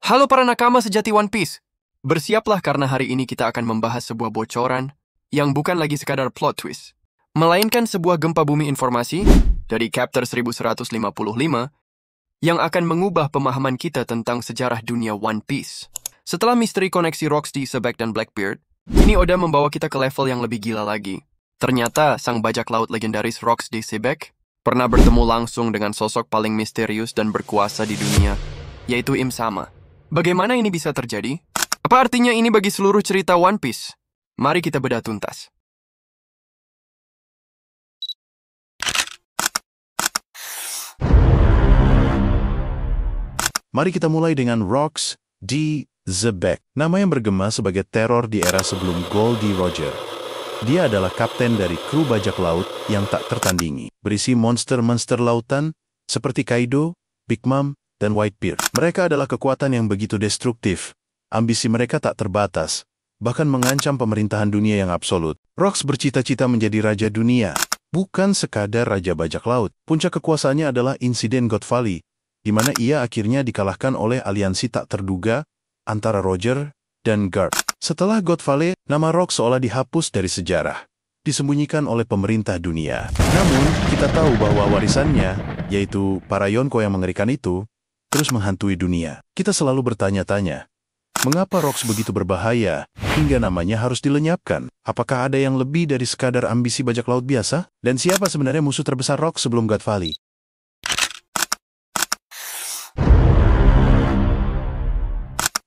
Halo para nakama sejati One Piece. Bersiaplah karena hari ini kita akan membahas sebuah bocoran yang bukan lagi sekadar plot twist, melainkan sebuah gempa bumi informasi dari Chapter 1155 yang akan mengubah pemahaman kita tentang sejarah dunia One Piece. Setelah misteri koneksi Rocks di Sebek dan Blackbeard, kini Oda membawa kita ke level yang lebih gila lagi. Ternyata sang bajak laut legendaris Rocks di Sebek pernah bertemu langsung dengan sosok paling misterius dan berkuasa di dunia, yaitu Im Sama. Bagaimana ini bisa terjadi? Apa artinya ini bagi seluruh cerita One Piece? Mari kita bedah tuntas. Mari kita mulai dengan Rocks di Sebek, nama yang bergema sebagai teror di era sebelum Goldie Roger. Dia adalah kapten dari kru bajak laut yang tak tertandingi, berisi monster-monster lautan seperti Kaido, Big Mom, dan Whitebeard. Mereka adalah kekuatan yang begitu destruktif. Ambisi mereka tak terbatas, bahkan mengancam pemerintahan dunia yang absolut. Rocks bercita-cita menjadi raja dunia, bukan sekadar raja bajak laut. Puncak kekuasaannya adalah insiden God Valley, di mana ia akhirnya dikalahkan oleh aliansi tak terduga antara Roger dan Garp. Setelah God Valley, nama Rocks seolah dihapus dari sejarah, disembunyikan oleh pemerintah dunia. Namun, kita tahu bahwa warisannya, yaitu para Yonko yang mengerikan itu, terus menghantui dunia. Kita selalu bertanya-tanya, mengapa Rocks begitu berbahaya hingga namanya harus dilenyapkan? Apakah ada yang lebih dari sekadar ambisi bajak laut biasa? Dan siapa sebenarnya musuh terbesar Rocks sebelum God Valley?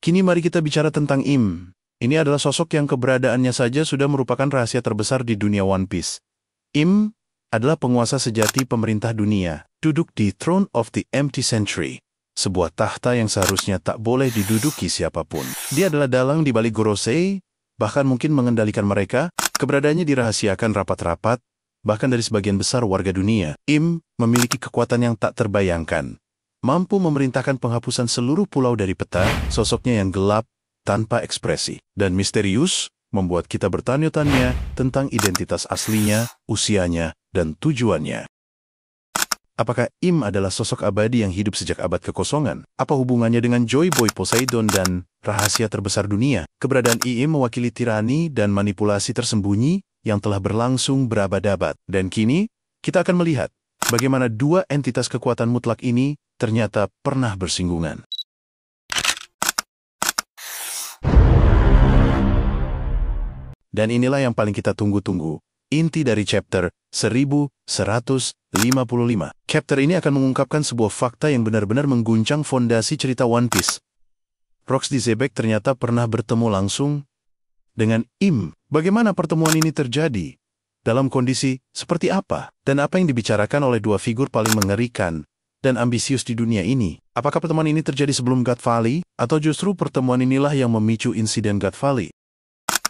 Kini mari kita bicara tentang Im. Ini adalah sosok yang keberadaannya saja sudah merupakan rahasia terbesar di dunia One Piece. Im adalah penguasa sejati pemerintah dunia, duduk di Throne of the Empty Century, sebuah tahta yang seharusnya tak boleh diduduki siapapun. Dia adalah dalang di balik Gorosei, bahkan mungkin mengendalikan mereka. Keberadaannya dirahasiakan rapat-rapat, bahkan dari sebagian besar warga dunia. Im memiliki kekuatan yang tak terbayangkan, mampu memerintahkan penghapusan seluruh pulau dari peta. Sosoknya yang gelap, tanpa ekspresi, dan misterius, membuat kita bertanya-tanya tentang identitas aslinya, usianya, dan tujuannya. Apakah Im adalah sosok abadi yang hidup sejak abad kekosongan? Apa hubungannya dengan Joy Boy Poseidon dan rahasia terbesar dunia? Keberadaan Im mewakili tirani dan manipulasi tersembunyi yang telah berlangsung berabad-abad. Dan kini, kita akan melihat bagaimana dua entitas kekuatan mutlak ini ternyata pernah bersinggungan. Dan inilah yang paling kita tunggu-tunggu, inti dari chapter 1155. Chapter ini akan mengungkapkan sebuah fakta yang benar-benar mengguncang fondasi cerita One Piece. Rocks di Sebek ternyata pernah bertemu langsung dengan Im. Bagaimana pertemuan ini terjadi? Dalam kondisi seperti apa? Dan apa yang dibicarakan oleh dua figur paling mengerikan dan ambisius di dunia ini? Apakah pertemuan ini terjadi sebelum God Valley? Atau justru pertemuan inilah yang memicu insiden God Valley?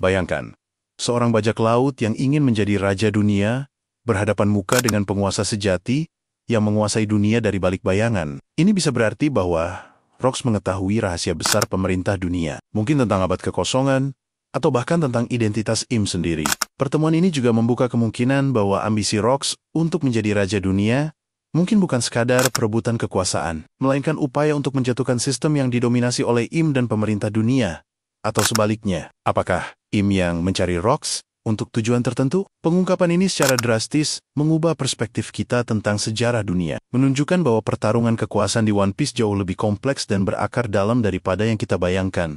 Bayangkan, seorang bajak laut yang ingin menjadi raja dunia berhadapan muka dengan penguasa sejati yang menguasai dunia dari balik bayangan. Ini bisa berarti bahwa Rocks mengetahui rahasia besar pemerintah dunia, mungkin tentang abad kekosongan, atau bahkan tentang identitas Im sendiri. Pertemuan ini juga membuka kemungkinan bahwa ambisi Rocks untuk menjadi raja dunia mungkin bukan sekadar perebutan kekuasaan, melainkan upaya untuk menjatuhkan sistem yang didominasi oleh Im dan pemerintah dunia. Atau sebaliknya, apakah Im yang mencari Rocks untuk tujuan tertentu? Pengungkapan ini secara drastis mengubah perspektif kita tentang sejarah dunia, menunjukkan bahwa pertarungan kekuasaan di One Piece jauh lebih kompleks dan berakar dalam daripada yang kita bayangkan.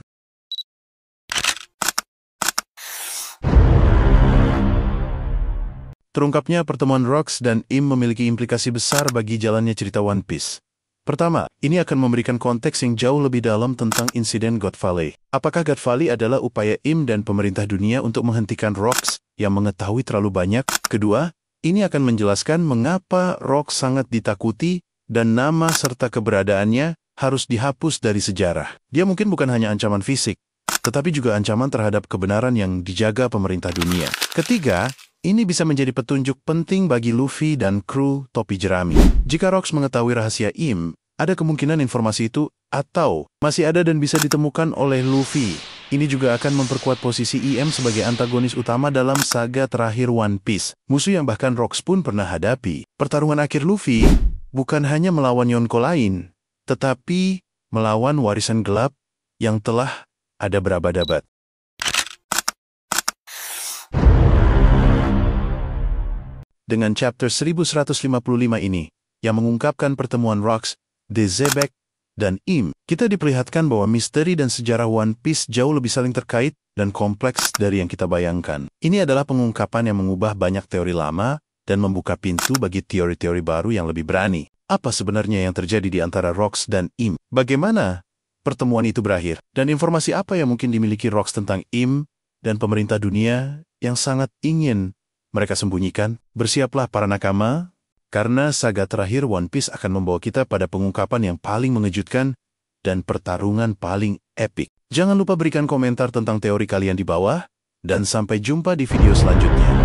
Terungkapnya pertemuan Rocks dan Im memiliki implikasi besar bagi jalannya cerita One Piece. Pertama, ini akan memberikan konteks yang jauh lebih dalam tentang insiden God Valley. Apakah God Valley adalah upaya Im dan pemerintah dunia untuk menghentikan Rocks yang mengetahui terlalu banyak? Kedua, ini akan menjelaskan mengapa Rocks sangat ditakuti dan nama serta keberadaannya harus dihapus dari sejarah. Dia mungkin bukan hanya ancaman fisik, tetapi juga ancaman terhadap kebenaran yang dijaga pemerintah dunia. Ketiga, ini bisa menjadi petunjuk penting bagi Luffy dan kru topi jerami. Jika Rocks mengetahui rahasia Im, ada kemungkinan informasi itu atau masih ada dan bisa ditemukan oleh Luffy. Ini juga akan memperkuat posisi Im sebagai antagonis utama dalam saga terakhir One Piece, musuh yang bahkan Rocks pun pernah hadapi. Pertarungan akhir Luffy bukan hanya melawan Yonko lain, tetapi melawan warisan gelap yang telah ada berabad-abad. Dengan chapter 1155 ini, yang mengungkapkan pertemuan Rox, The Zebek, dan Im, kita diperlihatkan bahwa misteri dan sejarah One Piece jauh lebih saling terkait dan kompleks dari yang kita bayangkan. Ini adalah pengungkapan yang mengubah banyak teori lama dan membuka pintu bagi teori-teori baru yang lebih berani. Apa sebenarnya yang terjadi di antara Rox dan Im? Bagaimana pertemuan itu berakhir? Dan informasi apa yang mungkin dimiliki Rox tentang Im dan pemerintah dunia yang sangat ingin mereka sembunyikan? Bersiaplah para nakama, karena saga terakhir One Piece akan membawa kita pada pengungkapan yang paling mengejutkan dan pertarungan paling epik. Jangan lupa berikan komentar tentang teori kalian di bawah, dan sampai jumpa di video selanjutnya.